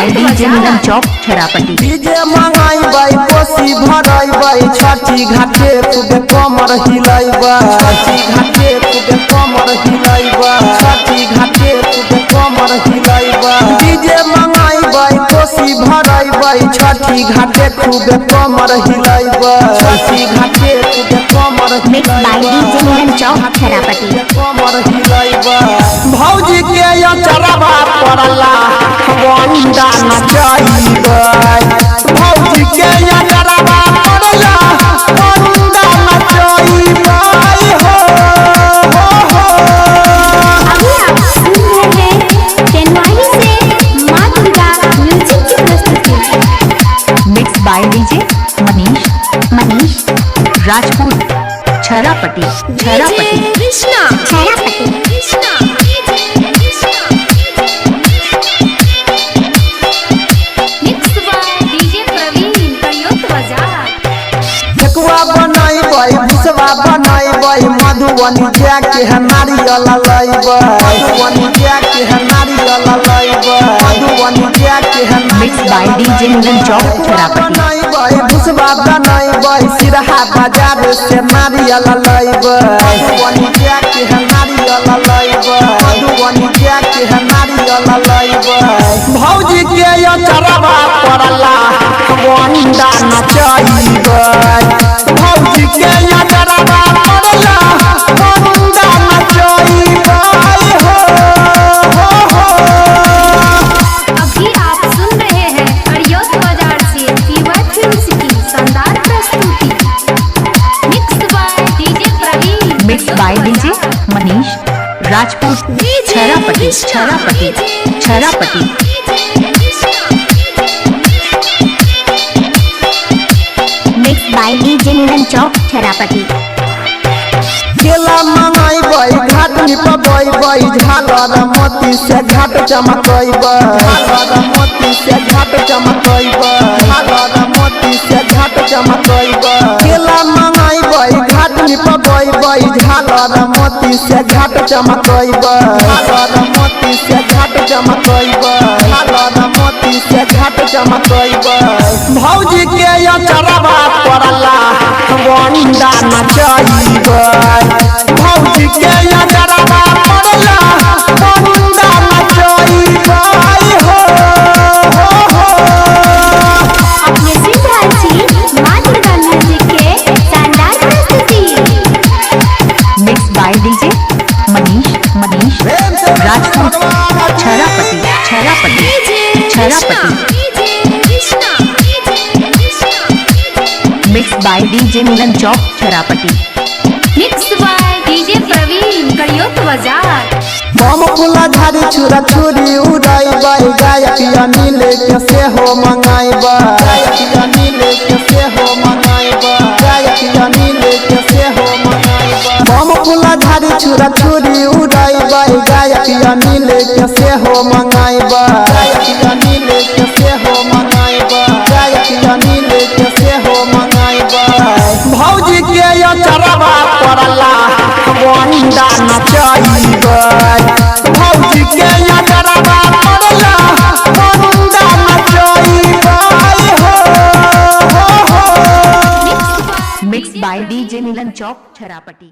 By DJ Milan Chowk Charapatti. DJ मंगाई कोसी भराई छठी घाटे खूबे कमर हिलाइबा, छठी घाटे खूबे कमर हिलाइबा, छठी घाटे खूबे कमर हिलाइबा। डीजे मंगाई कोसी भराई छठी घाटे खूबे कमर हिलाइबा, छठी घाटे खूबे कमर छरापट्टी कमर हिलाइबा। भौजी के चरबा पड़ला वंदा नचाइबा, भौजी के चरबा पड़ला वंदा नचाइबा। अभी आप सुन रहे हैं चेन्नई से मां दुर्गा म्यूजिक की प्रस्तुति। Mix by DJ Manish Rajput Charapatti Krishna mix by DJ Praveen Kariyot Bazar. ठेकुआ बनाई भुसवा बनाई मधुबनी जाके है नारियल लाइबा, मधुबनी जाके है नारियल लाइबा, मधुबनी जाके है mix by DJ Milan Chowk छरापट्टी। भुसवा बनाई सिरहा बाजार से नारियल लाइबा, मधुबनी जाके है नारियल लाइबा, मधुबनी जाके है नारियल लाइबा। भौजी के चरबा पड़ला वंदा नचाइबा, भौजी के चरबा पड़ला वंदा नचाइबा। अभी आप सुन रहे हैं करियोत बाजार से फीवर फिल्म्स की शानदार प्रस्तुति। Mix by DJ Praveen mix by DJ Manish Rajput Charapatti. Mix by DJ Milan Chowk Charapatti. केला मंगाई घाट निपबई झालर मोती से घाट चमकैबा, झालर मोती से घाट चमकैबा, झालर मोती से घाट चमकैबा। केला मंगाई घाट निपबई झालर मोती से घाट चमकैबा, झालर मोती से घाट चमकैबा, झालर मोती से घाट चमकैबा। भौजी के चरबा पड़ला वंदा नचाइबा, भौजी के चरबा पड़ला वंदा नचाइबा। अपने सिद्धार्थी मां दुर्गा म्यूजिक के शानदार प्रस्तुति। Mix by DJ Manish Rajput Charapatti. Mix by DJ Milan Chowk Charapatti. Mix by DJ Praveen Kariyot Bazar. बम फूला झाड़ी छुरा छुरी उड़ाई गायक अनिल के से हो मंगाइबा, गायक अनिल के से हो मंगाइबा, गायक अनिल के से हो मंगाइबा। बम फूला झाड़ी छुरा छुरी उड़ाई गायक अनिल के से हो मंगाइबा, गायक अनिल के से हो मंगाइबा, गायक अनिल के से हो मंगाइबा। भौजी के चरबा पड़ला वंदा नचाइबा, भौजी के चरबा पड़ला वंदा नचाइबा। Mix by DJ Milan Chowk छरापट्टी।